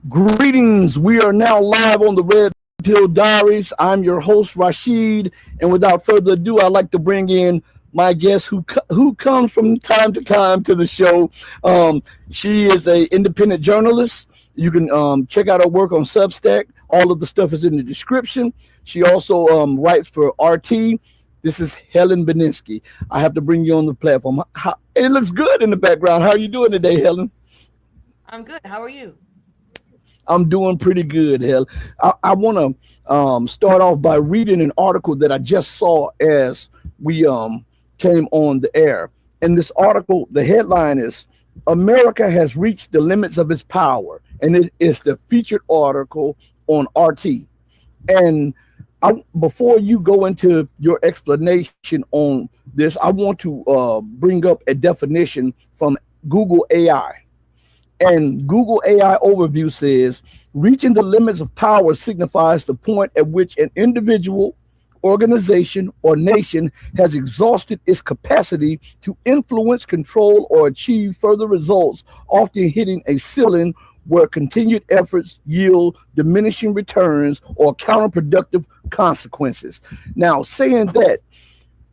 Greetings. We are now live on the Red Pill Diaries. I'm your host, Rashid. And without further ado, I'd like to bring in my guest who comes from time to time to the show. She is an independent journalist. You can check out her work on Substack. All of the stuff is in the description. She also writes for RT. This is Helen Buyniski. I have to bring you on the platform. It looks good in the background. How are you doing today, Helen? I'm good. How are you? I'm doing pretty good, Helen. I want to start off by reading an article that I just saw as we came on the air. And this article, the headline is America has reached the limits of its power. And it is the featured article on RT. And before you go into your explanation on this, I want to bring up a definition from Google AI. And Google AI overview says reaching the limits of power signifies the point at which an individual, organization, or nation has exhausted its capacity to influence, control, or achieve further results, often hitting a ceiling where continued efforts yield diminishing returns or counterproductive consequences. Now, saying that,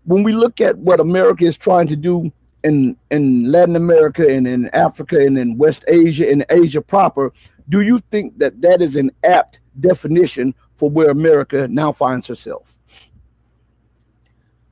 when we look at what America is trying to do in Latin America and in Africa and in West Asia and Asia proper, do you think that that is an apt definition for where America now finds herself?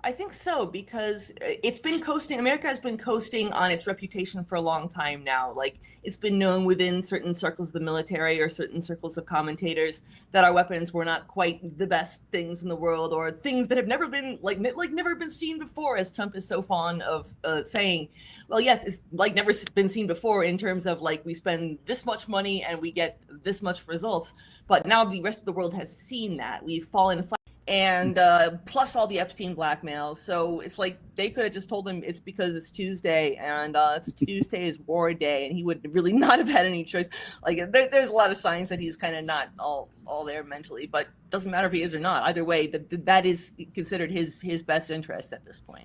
I think so, because it's been coasting. America has been coasting on its reputation for a long time now. Like, it's been known within certain circles of the military or certain circles of commentators that our weapons were not quite the best things in the world, or things that have never been never been seen before, as Trump is so fond of saying. Well, yes, it's like never been seen before in terms of like we spend this much money and we get this much results. But now the rest of the world has seen that. We've fallen flat. And plus all the Epstein blackmail. So it's like they could have just told him it's because it's Tuesday and it's Tuesday is war day, and he would really not have had any choice. Like there's a lot of signs that he's kind of not all there mentally, but doesn't matter if he is or not. Either way, that is considered his best interest at this point.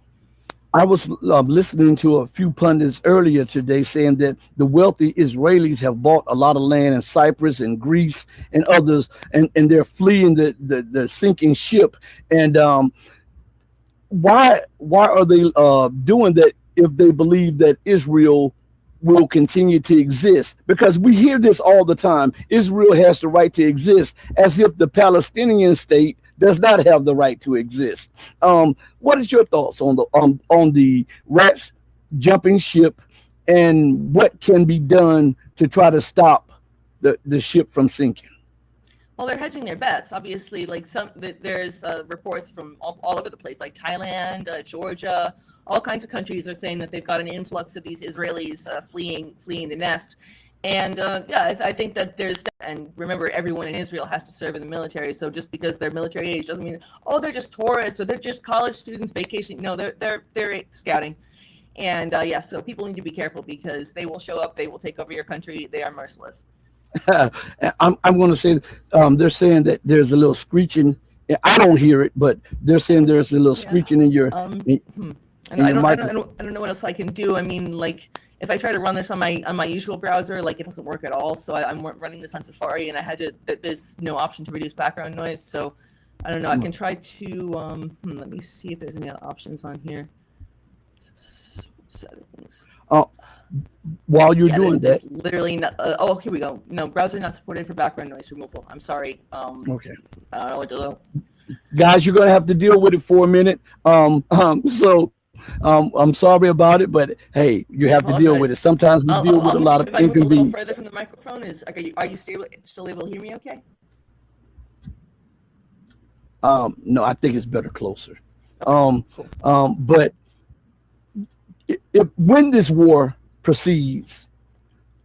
I was listening to a few pundits earlier today saying that the wealthy Israelis have bought a lot of land in Cyprus and Greece and others, and they're fleeing the sinking ship. And why are they doing that if they believe that Israel will continue to exist? Because we hear this all the time. Israel has the right to exist, as if the Palestinian state does not have the right to exist. What is your thoughts on the rats jumping ship, and what can be done to try to stop the ship from sinking? Well, they're hedging their bets. Obviously, like there's reports from all over the place, like Thailand, Georgia, all kinds of countries are saying that they've got an influx of these Israelis fleeing the nest. And I think that and remember, everyone in Israel has to serve in the military. So just because they're military age doesn't mean, oh, they're just tourists or they're just college students vacation. No, they're scouting. And so people need to be careful, because they will show up, they will take over your country. They are merciless. I'm going to say they're saying that there's a little screeching. I don't hear it, but they're saying there's a little screeching in your. I don't know what else I can do. I mean, like, if I try to run this on my usual browser, like, it doesn't work at all. So I'm running this on Safari, and there's no option to reduce background noise. So I don't know. I can try to let me see if there's any other options on here. Settings. While you're doing there's that, literally not. Here we go. No, browser not supported for background noise removal. I'm sorry. Okay. I don't know what to do. Guys, you're gonna have to deal with it for a minute. I'm sorry about it, but hey, you have to deal with it. Sometimes we deal with a lot of if I move a little inconvenience. further from the microphone, are you still able to hear me? Okay. No, I think it's better closer. Cool. But when this war proceeds,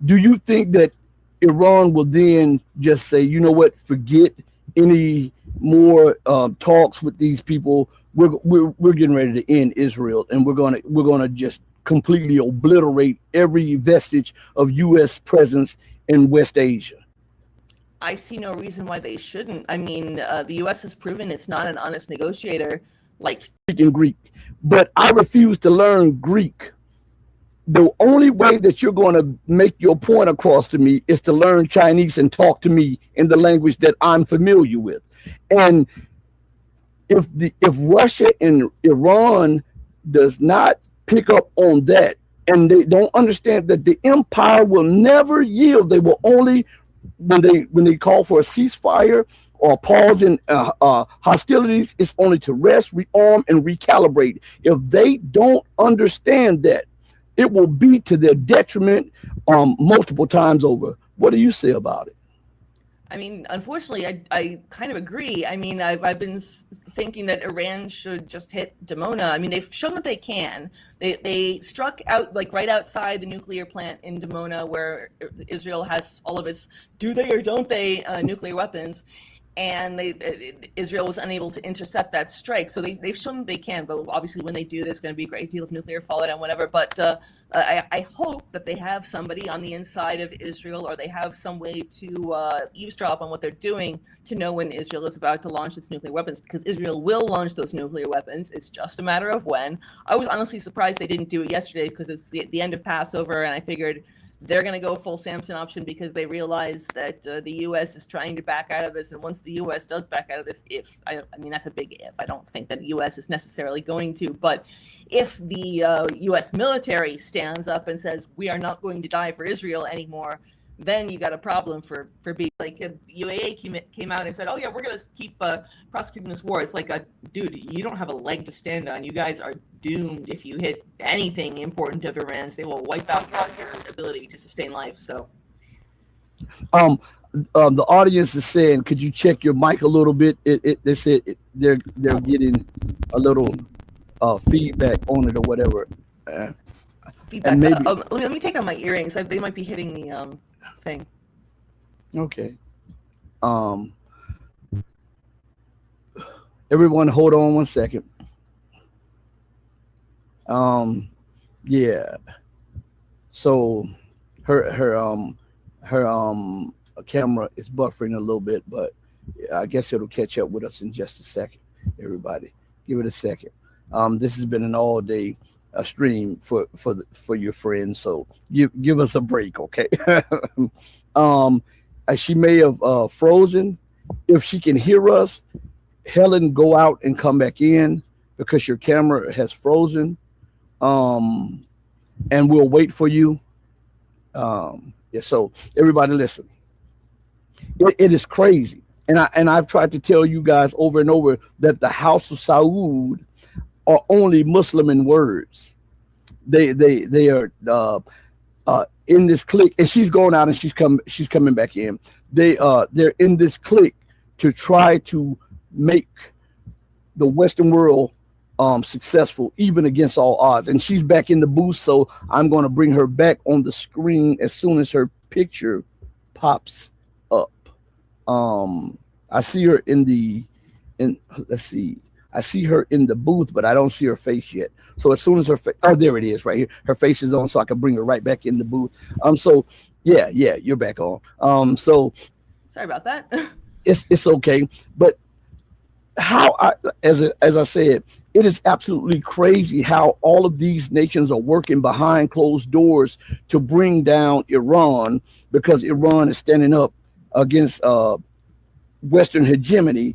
do you think that Iran will then just say, you know what, forget any more talks with these people? We're getting ready to end Israel, and we're gonna just completely obliterate every vestige of U.S. presence in West Asia. I see no reason why they shouldn't. I mean, the U.S. has proven it's not an honest negotiator. Like, Speaking Greek, but I refuse to learn Greek. the only way that you're going to make your point across to me is to learn Chinese and talk to me in the language that I'm familiar with. And if Russia and Iran does not pick up on that, and they don't understand that the empire will never yield, they will only, when they call for a ceasefire or a pause in hostilities, it's only to rest, rearm, and recalibrate. If they don't understand that, it will be to their detriment multiple times over. What do you say about it? I mean, unfortunately, I kind of agree. I mean, I've been thinking that Iran should just hit Dimona. I mean, they've shown that they can. They struck out like right outside the nuclear plant in Dimona, where Israel has all of its do they or don't they nuclear weapons, and Israel was unable to intercept that strike. So they've shown they can, but obviously when they do, there's going to be a great deal of nuclear fallout and whatever. But I hope that they have somebody on the inside of Israel, or they have some way to eavesdrop on what they're doing to know when Israel is about to launch its nuclear weapons, because Israel will launch those nuclear weapons. It's just a matter of when. I was honestly surprised they didn't do it yesterday, because it's the end of Passover, and I figured they're going to go full Samson option because they realize that the U.S. is trying to back out of this. And once the U.S. does back out of this, I mean, that's a big if. I don't think that the U.S. is necessarily going to. But if the U.S. military stands up and says, we are not going to die for Israel anymore, then you got a problem for being like UAA came out and said, oh yeah, we're going to keep prosecuting this war. It's like, dude, you don't have a leg to stand on. You guys are doomed. If you hit anything important of Iran's, they will wipe out your ability to sustain life. So the audience is saying, could you check your mic a little bit? They said they're getting a little feedback on it or whatever. Feedback. And maybe let me take out my earrings. They might be hitting the thing. Okay. Everyone, hold on one second. Yeah. So her camera is buffering a little bit, but I guess it'll catch up with us in just a second. Everybody, give it a second. This has been an all day stream for your friends, so give us a break, okay? She may have frozen. If she can hear us, Helen, go out and come back in because your camera has frozen. And we'll wait for you. Yeah. So everybody, listen. It is crazy, and I've tried to tell you guys over and over that the House of Saud are only Muslim in words. They are in this clique, and she's going out and she's coming back in. They're in this clique to try to make the Western world successful, even against all odds. And she's back in the booth, so I'm going to bring her back on the screen as soon as her picture pops up. I see her let's see. I see her in the booth, but I don't see her face yet. So as soon as her face, oh, there it is, right here. Her face is on, so I can bring her right back in the booth. So yeah, you're back on. So sorry about that. It's okay, but as I said, it is absolutely crazy how all of these nations are working behind closed doors to bring down Iran, because Iran is standing up against Western hegemony.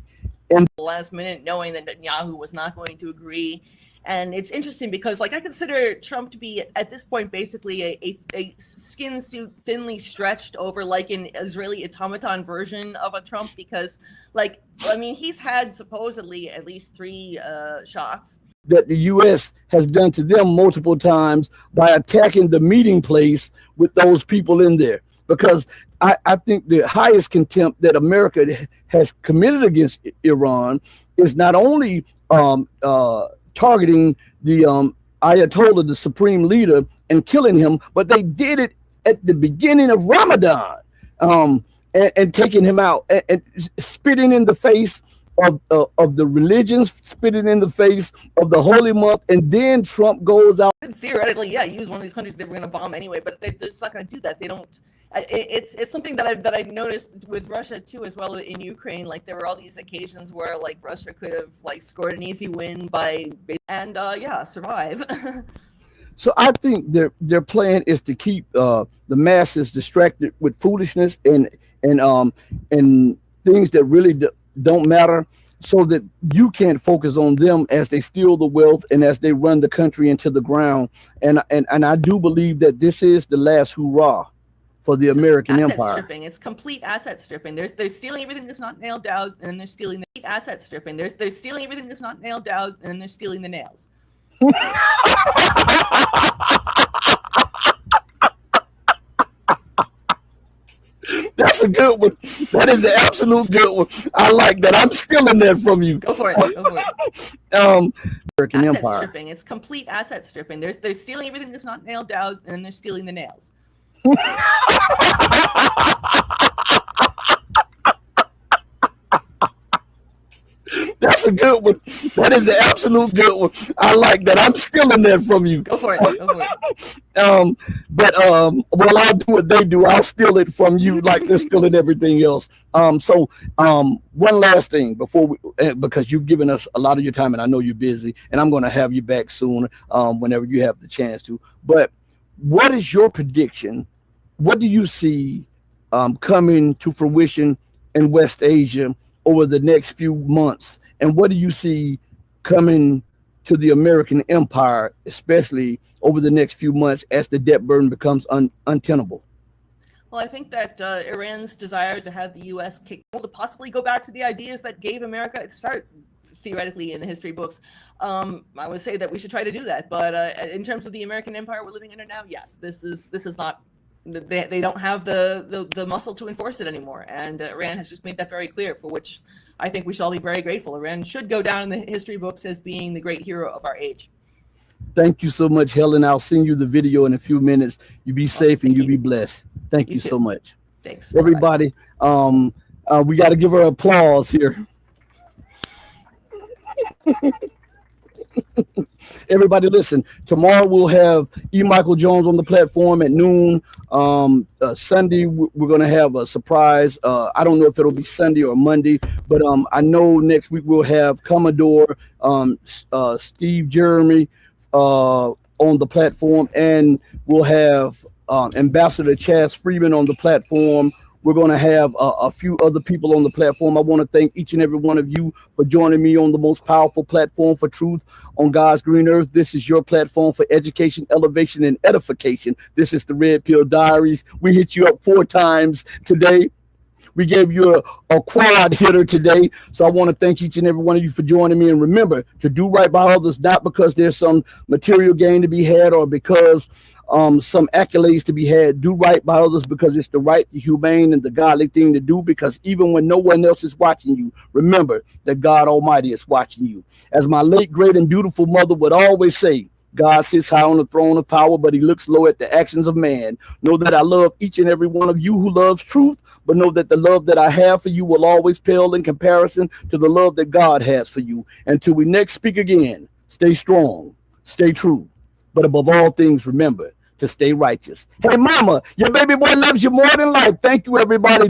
And the last minute, knowing that Netanyahu was not going to agree. And it's interesting because, like, I consider Trump to be at this point basically a skin suit thinly stretched over like an Israeli automaton version of a Trump, because, like, I mean, he's had supposedly at least 3 shots that the U.S. has done to them multiple times by attacking the meeting place with those people in there. Because I think the highest contempt that America has committed against Iran is not only targeting the Ayatollah, the supreme leader, and killing him, but they did it at the beginning of Ramadan, and taking him out and spitting in the face of the religions, spitting in the face of the holy month. And then Trump goes out. Theoretically, yeah, use one of these countries they were going to bomb anyway, but they're just not going to do that. They don't. It's something that I've noticed with Russia too, as well in Ukraine. Like, there were all these occasions where like Russia could have like scored an easy win by survive. So I think their plan is to keep the masses distracted with foolishness and things that really don't matter, so that you can't focus on them as they steal the wealth and as they run the country into the ground. And I do believe that this is the last hurrah for the American Asset empire. stripping. It's complete asset stripping. They're stealing everything that's not nailed down, and then they're stealing the asset stripping. They're stealing everything that's not nailed down, and then they're stealing the nails. That's a good one. That is an absolute good one. I like that. I'm stealing that from you. Go for it. Go for it. American Asset empire. stripping. It's complete asset stripping. They're stealing everything that's not nailed down, and then they're stealing the nails. That's a good one. That is an absolute good one. I like that. I'm stealing that from you. Go for it. Go for it. Well, I'll do what they do. I'll steal it from you like they're stealing everything else. One last thing before because you've given us a lot of your time, and I know you're busy, and I'm going to have you back soon, whenever you have the chance to. But what is your prediction? What do you see coming to fruition in West Asia over the next few months? And what do you see coming to the American empire, especially over the next few months as the debt burden becomes untenable? Well, I think that Iran's desire to have the U.S. to possibly go back to the ideas that gave America its start, theoretically, in the history books. I would say that we should try to do that. But in terms of the American empire we're living in now, yes, this is not. They don't have the muscle to enforce it anymore, and Iran has just made that very clear. For which I think we should all be very grateful. Iran should go down in the history books as being the great hero of our age. Thank you so much, Helen. I'll send you the video in a few minutes. You be safe and you be blessed. Thank you so much. Thanks, everybody. We got to give her applause here. Everybody, listen. Tomorrow we'll have E. Michael Jones on the platform at noon. Sunday we're going to have a surprise. I don't know if it'll be Sunday or Monday, but I know next week we'll have Commodore Steve Jeremy on the platform, and we'll have Ambassador Chaz Freeman on the platform. We're going to have a few other people on the platform. I want to thank each and every one of you for joining me on the most powerful platform for truth on God's green earth. This is your platform for education, elevation, and edification. This is the Red Pill Diaries. We hit you up 4 times today. We gave you a quad hitter today. So I want to thank each and every one of you for joining me. And remember to do right by others, not because there's some material gain to be had or because some accolades to be had. Do right by others because it's the right, the humane, and the godly thing to do, because even when no one else is watching you, remember that God Almighty is watching you. As my late, great, and beautiful mother would always say, God sits high on the throne of power, but he looks low at the actions of man. Know that I love each and every one of you who loves truth, but know that the love that I have for you will always pale in comparison to the love that God has for you. Until we next speak again, stay strong, stay true, but above all things, remember to stay righteous. Hey, mama, your baby boy loves you more than life. Thank you, everybody.